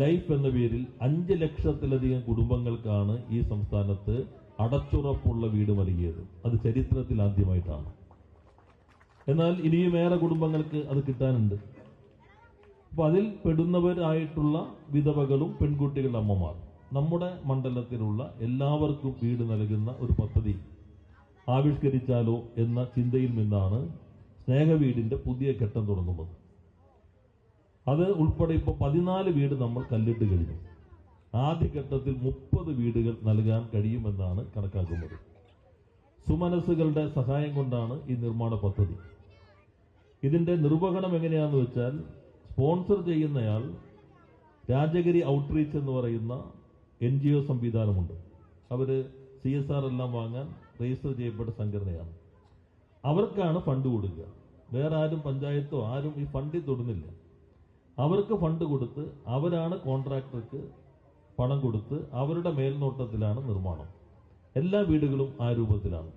Life എന്ന പേരിൽ 5 ലക്ഷത്തിലധികം കുടുംബങ്ങൾക്കാണ് ഈ സംസ്ഥാനത്ത് അടച്ചുറപ്പുള്ള വീട് നൽകിയത്. അത് ചരിത്രത്തിൽ ആദ്യമായിട്ടാണ്. എന്നാൽ ഇനിയും ഏറെ കുടുംബങ്ങൾക്ക് അത് കിട്ടാനുണ്ട്. അപ്പൊ അതിൽ പെടുന്നവരായിട്ടുള്ള വിധവകളും പെൺകുട്ടികളുടെ അമ്മമാർ നമ്മുടെ മണ്ഡലത്തിലുള്ള എല്ലാവർക്കും വീട് നൽകുന്ന ഒരു പദ്ധതി ആവിഷ്കരിച്ചാലോ എന്ന ചിന്തയിൽ നിന്നാണ് സ്നേഹവീടിന്റെ പുതിയ ഘട്ടം തുടങ്ങുന്നത്. അത് ഉൾപ്പെടെ ഇപ്പോൾ 14 വീട് നമ്മൾ കല്ലിട്ട് കഴിഞ്ഞു. ആദ്യഘട്ടത്തിൽ 30 വീടുകൾ നൽകാൻ കഴിയുമെന്നാണ് കണക്കാക്കുന്നത്. സുമനസ്സുകളുടെ സഹായം കൊണ്ടാണ് ഈ നിർമ്മാണ പദ്ധതി. ഇതിന്റെ നിർവഹണം എങ്ങനെയാണെന്ന് വെച്ചാൽ, സ്പോൺസർ ചെയ്യുന്നയാൾ രാജഗിരി ഔട്ട്റീച്ച് എന്ന് പറയുന്ന NGO സംവിധാനമുണ്ട്. അവര് CSR എല്ലാം വാങ്ങാൻ രജിസ്റ്റർ ചെയ്യപ്പെട്ട സംഘടനയാണ്. അവർക്കാണ് ഫണ്ട് കൊടുക്കുക. വേറെ ആരും, പഞ്ചായത്തോ ആരും ഈ ഫണ്ടിൽ തൊടുന്നില്ല. അവർക്ക് ഫണ്ട് കൊടുത്ത് അവരാണ് കോൺട്രാക്ടർക്ക് പണം കൊടുത്ത് അവരുടെ മേൽനോട്ടത്തിലാണ് നിർമ്മാണം. എല്ലാ വീടുകളും ആ രൂപത്തിലാണ്.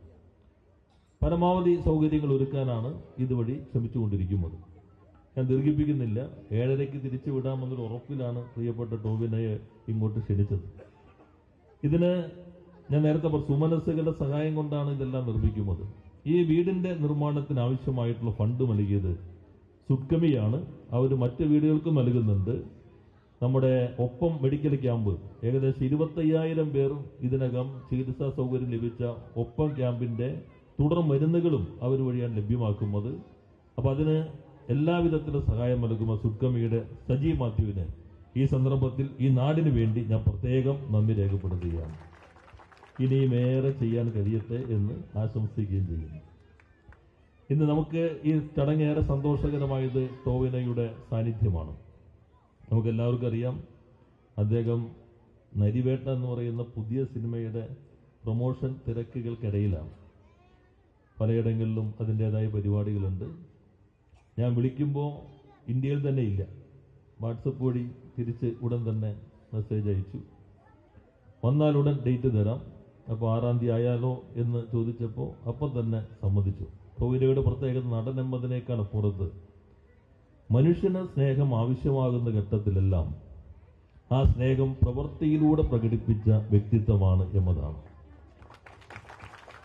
പരമാവധി സൗകര്യങ്ങൾ ഒരുക്കാനാണ് ഇതുവഴി ശ്രമിച്ചുകൊണ്ടിരിക്കുന്നത്. ഞാൻ ദീർഘിപ്പിക്കുന്നില്ല. 7:30 തിരിച്ചു വിടാമെന്നൊരു ഉറപ്പിലാണ് പ്രിയപ്പെട്ട ടോവിനയെ ഇങ്ങോട്ട് ക്ഷണിച്ചത്. ഇതിന് ഞാൻ നേരത്തെ സുമനസ്സുകളുടെ സഹായം കൊണ്ടാണ് ഇതെല്ലാം നിർമ്മിക്കുന്നത്. ഈ വീടിന്റെ നിർമ്മാണത്തിന് ആവശ്യമായിട്ടുള്ള ഫണ്ട് നൽകിയത് സുഡ്കമിയാണ്. അവർ മറ്റ് വീടുകൾക്കും നൽകുന്നുണ്ട്. നമ്മുടെ ഒപ്പം മെഡിക്കൽ ക്യാമ്പ് ഏകദേശം 25,000 പേർ ഇതിനകം ചികിത്സാ സൗകര്യം ലഭിച്ച ഒപ്പം ക്യാമ്പിന്റെ തുടർ മരുന്നുകളും അവർ വഴിയാണ് ലഭ്യമാക്കുന്നത്. അപ്പൊ അതിന് എല്ലാവിധത്തിലും സഹായം നൽകുന്ന സുഡ്കമിയുടെ സജി മാത്യുവിന് ഈ സന്ദർഭത്തിൽ ഈ നാടിന് വേണ്ടി ഞാൻ പ്രത്യേകം നന്ദി രേഖപ്പെടുത്തുകയാണ്. ഇനിയും ഏറെ ചെയ്യാൻ കഴിയട്ടെ എന്ന് ആശംസിക്കുകയും ചെയ്യുന്നു. ഇന്ന് നമുക്ക് ഈ ചടങ്ങേറെ സന്തോഷകരമായത് ടോവിനോയുടെ സാന്നിധ്യമാണ്. നമുക്കെല്ലാവർക്കും അറിയാം, അദ്ദേഹം നരിവേട്ട എന്ന് പറയുന്ന പുതിയ സിനിമയുടെ പ്രൊമോഷൻ തിരക്കുകൾക്കിടയിലാണ്. പലയിടങ്ങളിലും അതിൻ്റെതായ പരിപാടികളുണ്ട്. ഞാൻ വിളിക്കുമ്പോൾ ഇന്ത്യയിൽ തന്നെ ഇല്ല. വാട്സപ്പ് വഴി തിരിച്ച് ഉടൻ തന്നെ മെസ്സേജ് അയച്ചു. വന്നാലുടൻ ഡേറ്റ് തരാം, അപ്പോൾ 6-ാം തീയതി ആയാലോ എന്ന് ചോദിച്ചപ്പോൾ അപ്പം തന്നെ സമ്മതിച്ചു. ടോവിനോയുടെ പ്രത്യേകത നടൻ എന്നതിനേക്കാൾ പുറത്ത് മനുഷ്യന് സ്നേഹം ആവശ്യമാകുന്ന ഘട്ടത്തിലെല്ലാം ആ സ്നേഹം പ്രവൃത്തിയിലൂടെ പ്രകടിപ്പിച്ച വ്യക്തിത്വമാണ് എന്നതാണ്.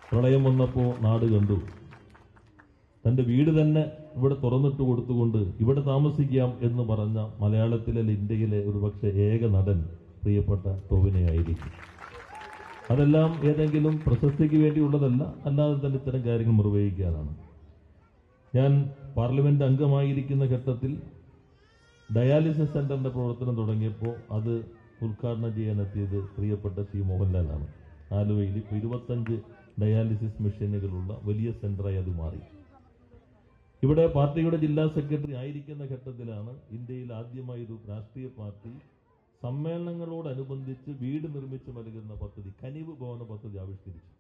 പ്രളയം വന്നപ്പോൾ നാട് കണ്ടു. തന്റെ വീട് തന്നെ ഇവിടെ തുറന്നിട്ട് കൊടുത്തുകൊണ്ട് ഇവിടെ താമസിക്കാം എന്ന് പറഞ്ഞ മലയാളത്തിലെ, ഇന്ത്യയിലെ ഒരുപക്ഷെ ഏക നടൻ പ്രിയപ്പെട്ട ടോവിനോയായിരിക്കും. അതെല്ലാം ഏതെങ്കിലും പ്രശസ്തിക്ക് വേണ്ടിയുള്ളതല്ല, അല്ലാതെ തന്നെ ഇത്തരം കാര്യങ്ങൾ നിർവഹിക്കാനാണ്. ഞാൻ പാർലമെന്റ് അംഗമായിരിക്കുന്ന ഘട്ടത്തിൽ ഡയാലിസിസ് സെന്ററിന്റെ പ്രവർത്തനം തുടങ്ങിയപ്പോൾ അത് ഉദ്ഘാടനം ചെയ്യാനെത്തിയത് പ്രിയപ്പെട്ട ശ്രീ മോഹൻലാലാണ്. ആലുവയിൽ 25 ഡയാലിസിസ് മെഷീനുകളുള്ള വലിയ സെന്ററായി അത് മാറി. ഇവിടെ പാർട്ടിയുടെ ജില്ലാ സെക്രട്ടറി ആയിരിക്കുന്ന ഘട്ടത്തിലാണ് ഇന്ത്യയിൽ ആദ്യമായി ഒരു രാഷ്ട്രീയ പാർട്ടി സമ്മേളനങ്ങളോടനുബന്ധിച്ച് വീട് നിർമ്മിച്ചു നൽകുന്ന പദ്ധതി, കനിവ് ഭവന പദ്ധതി ആവിഷ്കരിച്ചു.